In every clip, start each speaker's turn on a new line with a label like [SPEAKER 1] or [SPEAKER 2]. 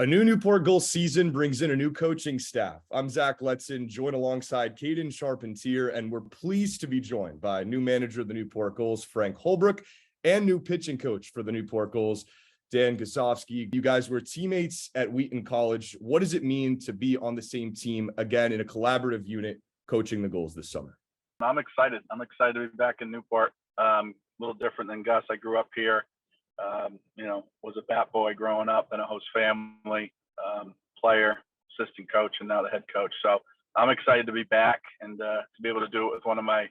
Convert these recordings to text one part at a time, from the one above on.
[SPEAKER 1] A new Newport Gulls season brings in a new coaching staff. I'm Zach Letson, joined alongside Caden Charpentier, and we're pleased to be joined by new manager of the Newport Gulls, Frank Holbrook, and new pitching coach for the Newport Gulls, Dan Gusovsky. You guys were teammates at Wheaton College. What does it mean to be on the same team again in a collaborative unit coaching the Gulls this summer?
[SPEAKER 2] I'm excited. I'm excited to be back in Newport. A little different than Gus. I grew up here. Was a bat boy growing up in a host family, player, assistant coach, and now the head coach. So I'm excited to be back and to be able to do it with one of my,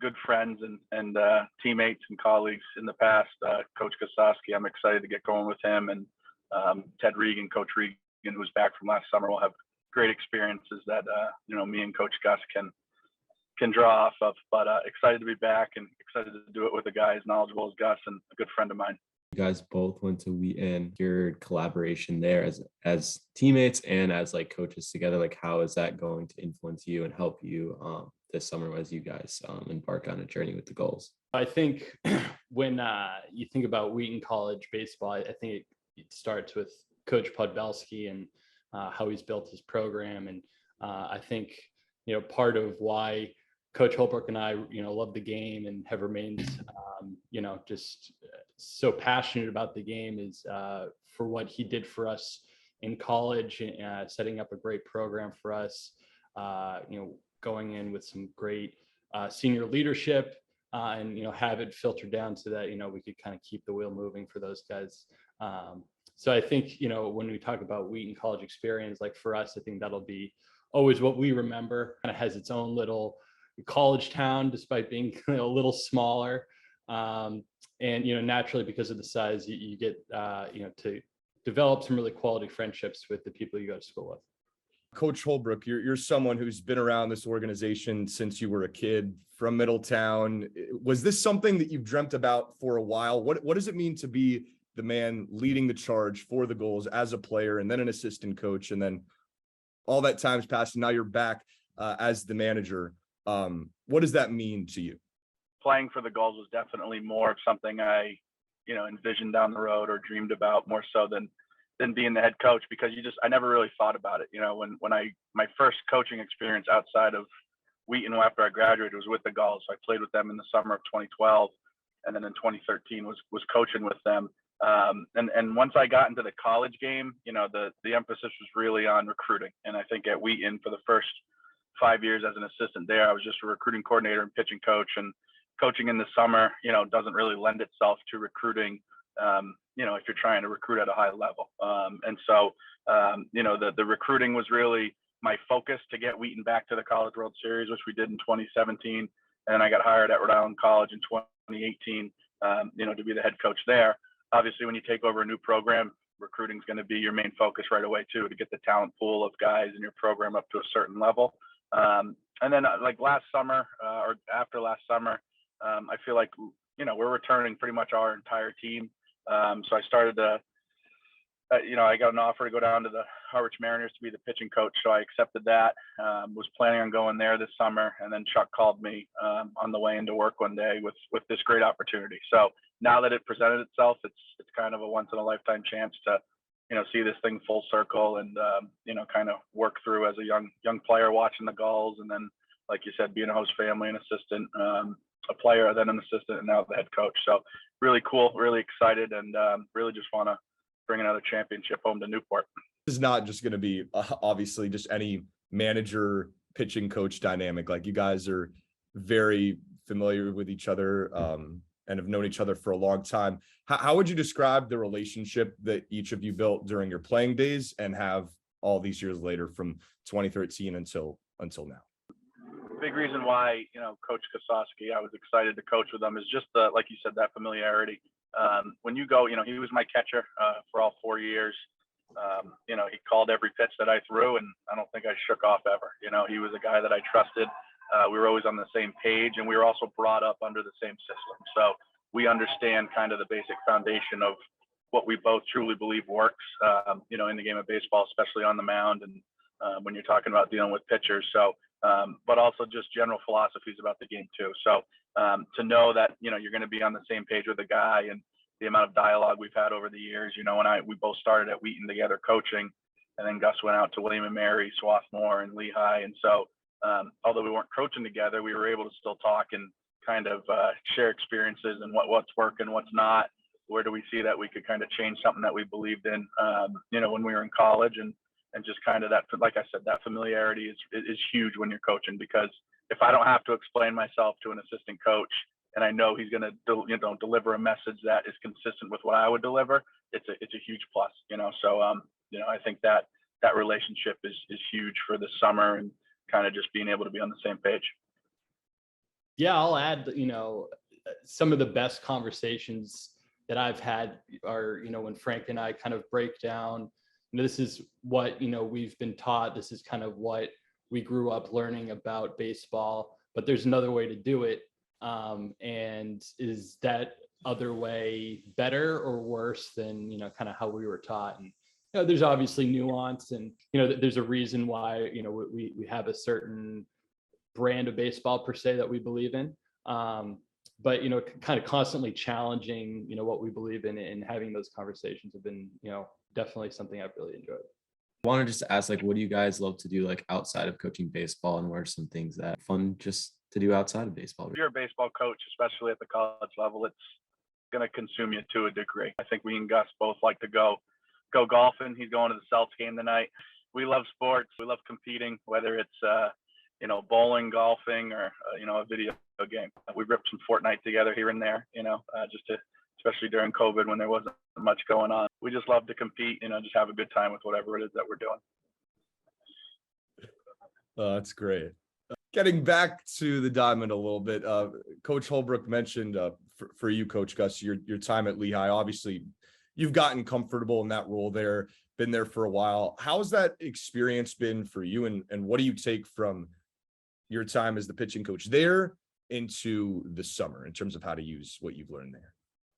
[SPEAKER 2] good friends and teammates and colleagues in the past, Coach Gusovsky. I'm excited to get going with him and Ted Regan, Coach Regan, who's back from last summer. We'll have great experiences that me and Coach Gus can draw off of, but excited to be back and excited to do it with a guy as knowledgeable as Gus and a good friend of mine.
[SPEAKER 3] You guys both went to Wheaton. Your collaboration there as teammates and as like coaches together, like how is that going to influence you and help you this summer as you guys embark on a journey with the Gulls?
[SPEAKER 4] I think when you think about Wheaton College baseball, I think it starts with Coach Podbelski and how he's built his program. And I think, part of why Coach Holbrook and I, love the game and have remained, just so passionate about the game is for what he did for us in college, setting up a great program for us, going in with some great senior leadership and, have it filter down so that, we could kind of keep the wheel moving for those guys. So I think, when we talk about Wheaton College experience, like for us, I think that'll be always what we remember. Kind of has its own little college town, despite being a little smaller. And, naturally, because of the size, you get, to develop some really quality friendships with the people you go to school with.
[SPEAKER 1] Coach Holbrook, you're someone who's been around this organization since you were a kid from Middletown. Was this something that you've dreamt about for a while? What does it mean to be the man leading the charge for the Gulls as a player and then an assistant coach, and then all that time's passed and now you're back as the manager? What does that mean to you?
[SPEAKER 2] Playing for the Gulls was definitely more of something I, envisioned down the road or dreamed about more so than being the head coach, because I never really thought about it. My first coaching experience outside of Wheaton after I graduated was with the Gulls. So I played with them in the summer of 2012, and then in 2013 was coaching with them. And once I got into the college game, the emphasis was really on recruiting. And I think at Wheaton for the first 5 years as an assistant there, I was just a recruiting coordinator and pitching coach, and coaching in the summer, doesn't really lend itself to recruiting, if you're trying to recruit at a high level. And so, the recruiting was really my focus to get Wheaton back to the College World Series, which we did in 2017. And then I got hired at Rhode Island College in 2018, to be the head coach there. Obviously, when you take over a new program, recruiting is going to be your main focus right away too, to get the talent pool of guys in your program up to a certain level. And then like last summer or after last summer, I feel like, we're returning pretty much our entire team. So I started to, I got an offer to go down to the Harwich Mariners to be the pitching coach. So I accepted that, was planning on going there this summer. And then Chuck called me on the way into work one day with this great opportunity. So now that it presented itself, it's kind of a once in a lifetime chance to, see this thing full circle and, kind of work through as a young player watching the Gulls. And then, like you said, being a host family and assistant, a player, then an assistant, and now the head coach. So really cool, really excited, and really just want to bring another championship home to Newport.
[SPEAKER 1] This is not just going to be obviously just any manager pitching coach dynamic. Like, you guys are very familiar with each other and have known each other for a long time. How would you describe the relationship that each of you built during your playing days and have all these years later from 2013 until now?
[SPEAKER 2] Big reason why, Coach Gusovsky, I was excited to coach with him is just like you said, that familiarity. When you go, he was my catcher for all 4 years. He called every pitch that I threw, and I don't think I shook off ever. He was a guy that I trusted. We were always on the same page, and we were also brought up under the same system. So we understand kind of the basic foundation of what we both truly believe works, in the game of baseball, especially on the mound and when you're talking about dealing with pitchers. So, but also just general philosophies about the game too. So to know that, you're going to be on the same page with a guy and, the amount of dialogue we've had over the years. You know, we both started at Wheaton together coaching, and then Gus went out to William and Mary, Swarthmore, and Lehigh. And so, although we weren't coaching together, we were able to still talk and kind of share experiences and what's working, what's not. Where do we see that we could kind of change something that we believed in, you know, when we were in college, and just kind of that, like I said, that familiarity is huge when you're coaching, because if I don't have to explain myself to an assistant coach and I know he's going to deliver a message that is consistent with what I would deliver, it's a huge plus, you know. So you know, I think that relationship is huge for this summer, and kind of just being able to be on the same page.
[SPEAKER 4] Yeah, I'll add, you know, some of the best conversations that I've had are, you know, when Frank and I kind of break down, you know, this is what, you know, we've been taught, this is kind of what we grew up learning about baseball, but there's another way to do it. And is that other way better or worse than, you know, kind of how we were taught? And, you know, there's obviously nuance, and, you know, there's a reason why, you know, we have a certain brand of baseball per se that we believe in. But, you know, kind of constantly challenging, you know, what we believe in, and having those conversations have been, you know, definitely something I've really enjoyed.
[SPEAKER 3] I want to just ask, like, what do you guys love to do, like, outside of coaching baseball, and what are some things that are fun just to do outside of baseball?
[SPEAKER 2] If you're a baseball coach, especially at the college level, it's going to consume you to a degree. I think we and Gus both like to go golfing. He's going to the Celtics game tonight. We love sports. We love competing, whether it's you know, bowling, golfing, or you know, a video game. We ripped some Fortnite together here and there, you know, especially during COVID when there wasn't much going on. We just love to compete, you know, just have a good time with whatever it is that we're doing.
[SPEAKER 1] That's great. Getting back to the diamond a little bit, Coach Holbrook mentioned for you, Coach Gus, your time at Lehigh. Obviously, you've gotten comfortable in that role there, been there for a while. How's that experience been for you, and what do you take from your time as the pitching coach there into the summer in terms of how to use what you've learned there?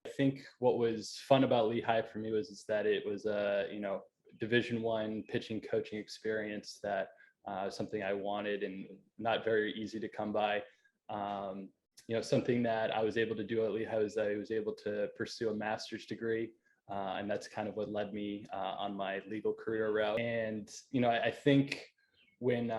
[SPEAKER 4] I think what was fun about Lehigh for me was that it was a, you know, Division I pitching coaching experience that something I wanted, and not very easy to come by. You know, something that I was able to do at Lehigh was I was able to pursue a master's degree, and that's kind of what led me on my legal career route. And, you know, I think when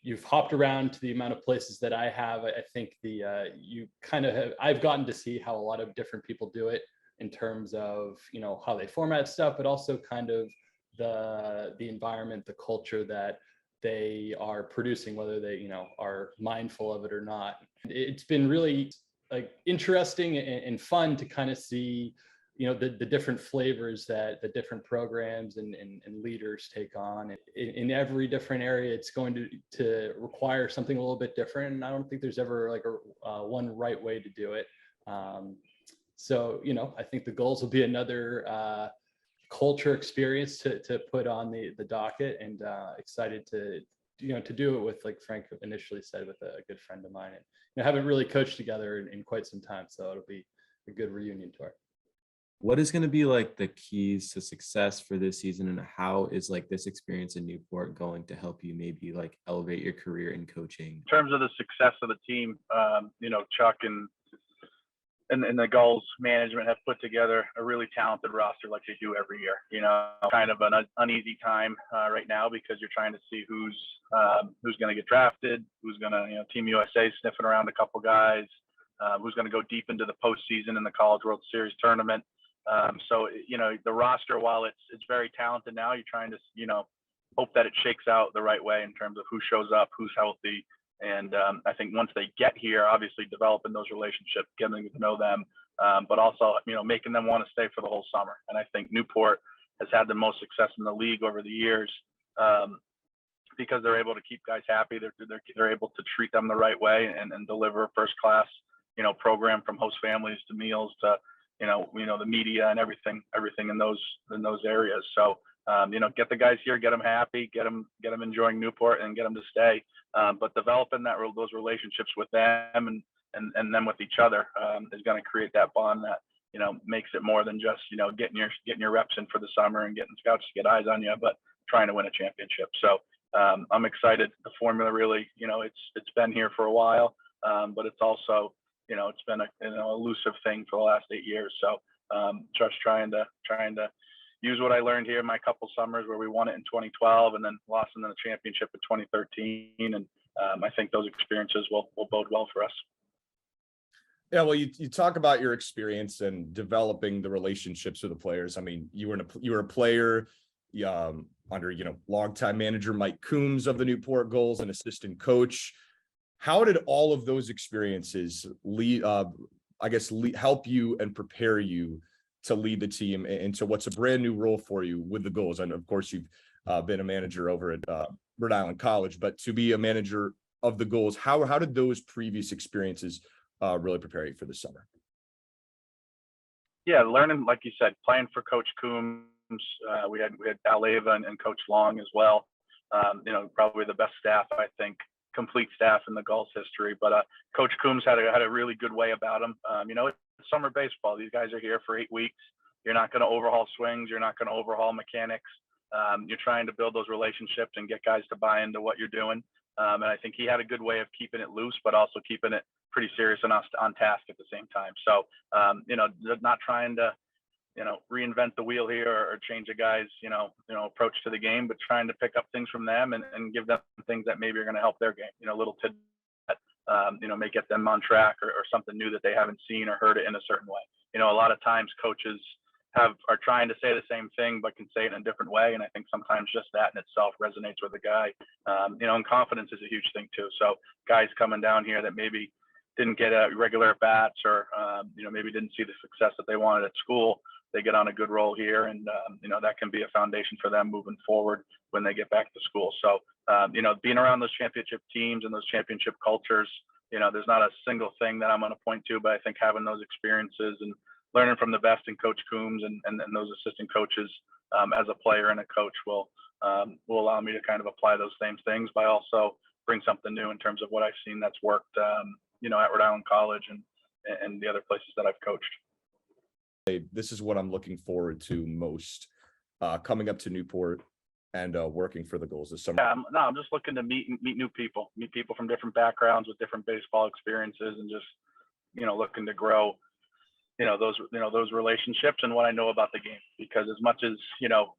[SPEAKER 4] you've hopped around to the amount of places that I have, I think you kind of have, I've gotten to see how a lot of different people do it in terms of, you know, how they format stuff, but also kind of the environment, the culture that they are producing, whether they, you know, are mindful of it or not. It's been really like interesting and fun to kind of see, you know, the different flavors that the different programs and leaders take on. In every different area, it's going to require something a little bit different. And I don't think there's ever like a one right way to do it. So, you know, I think the Gulls will be another culture experience to put on the docket, and excited to, you know, to do it with, like Frank initially said, with a good friend of mine. And, you know, haven't really coached together in quite some time. So it'll be a good reunion tour.
[SPEAKER 3] What is going to be like the keys to success for this season, and how is like this experience in Newport going to help you maybe like elevate your career in coaching?
[SPEAKER 2] In terms of the success of the team, you know, Chuck and the Gulls management have put together a really talented roster like they do every year. You know, kind of an uneasy time right now, because you're trying to see who's going to get drafted, who's going to, you know, Team USA sniffing around a couple guys, who's going to go deep into the postseason in the College World Series tournament. So, you know, the roster, while it's very talented now, you're trying to, you know, hope that it shakes out the right way in terms of who shows up, who's healthy. And I think once they get here, obviously developing those relationships, getting to know them, but also, you know, making them want to stay for the whole summer. And I think Newport has had the most success in the league over the years, because they're able to keep guys happy. They're able to treat them the right way and deliver a first class, you know, program, from host families to meals to, you know, the media and everything in those areas. So, you know, get the guys here, get them happy, get them enjoying Newport, and get them to stay. But developing those relationships with them and them with each other is going to create that bond that, you know, makes it more than just, you know, getting your reps in for the summer and getting scouts to get eyes on you, but trying to win a championship. So I'm excited. The formula really, you know, it's been here for a while, but it's also, you know, it's been an elusive thing for the last 8 years. So just trying to use what I learned here in my couple summers where we won it in 2012 and then lost in the championship in 2013. And I think those experiences will bode well for us.
[SPEAKER 1] Yeah, well, you talk about your experience and developing the relationships with the players. I mean, you were a player under longtime manager Mike Coombs of the Newport Gulls, and assistant coach. How did all of those experiences help you and prepare you to lead the team into what's a brand new role for you with the Gulls? And of course, you've been a manager over at Rhode Island College, but to be a manager of the Gulls, how did those previous experiences really prepare you for this summer?
[SPEAKER 2] Yeah, learning, like you said, playing for Coach Coombs. We had Al Leva and Coach Long as well. Probably the best staff, I think, complete staff in the Gulls history. But Coach Coombs had a really good way about him. It's summer baseball. These guys are here for 8 weeks. You're not going to overhaul swings. You're not going to overhaul mechanics. You're trying to build those relationships and get guys to buy into what you're doing. And I think he had a good way of keeping it loose, but also keeping it pretty serious and on task at the same time. So, not trying to, reinvent the wheel here or change a guy's, approach to the game, but trying to pick up things from them and give them things that maybe are going to help their game, little tidbits that, may get them on track or something new that they haven't seen or heard it in a certain way. A lot of times coaches are trying to say the same thing, but can say it in a different way. And I think sometimes just that in itself resonates with a guy, and confidence is a huge thing too. So guys coming down here that maybe didn't get a regular at bats or, maybe didn't see the success that they wanted at school, they get on a good roll here, and that can be a foundation for them moving forward when they get back to school. So being around those championship teams and those championship cultures, there's not a single thing that I'm going to point to, but I think having those experiences and learning from the best in Coach Coombs and those assistant coaches as a player and a coach will allow me to kind of apply those same things, but also bring something new in terms of what I've seen that's worked, at Rhode Island College and the other places that I've coached.
[SPEAKER 1] This is what I'm looking forward to most, coming up to Newport and working for the Gulls this summer.
[SPEAKER 2] Yeah, I'm just looking to meet new people, meet people from different backgrounds with different baseball experiences, and just looking to grow those relationships and what I know about the game. Because as much as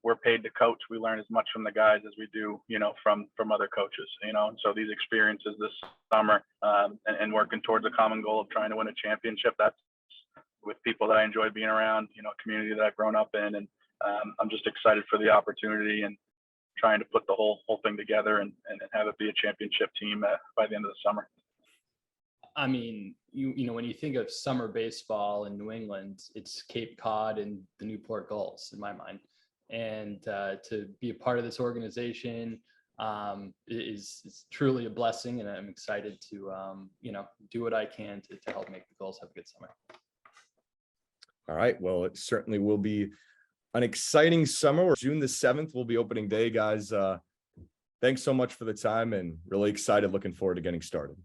[SPEAKER 2] we're paid to coach, we learn as much from the guys as we do from other coaches. And so these experiences this summer and working towards a common goal of trying to win a championship, that's with people that I enjoy being around, a community that I've grown up in, and I'm just excited for the opportunity and trying to put the whole thing together and have it be a championship team by the end of the summer.
[SPEAKER 4] I mean, when you think of summer baseball in New England, it's Cape Cod and the Newport Gulls in my mind. And to be a part of this organization is truly a blessing. And I'm excited to, do what I can to help make the Gulls have a good summer.
[SPEAKER 1] All right. Well, it certainly will be an exciting summer. June the 7th will be opening day, guys. Thanks so much for the time, and really excited. Looking forward to getting started.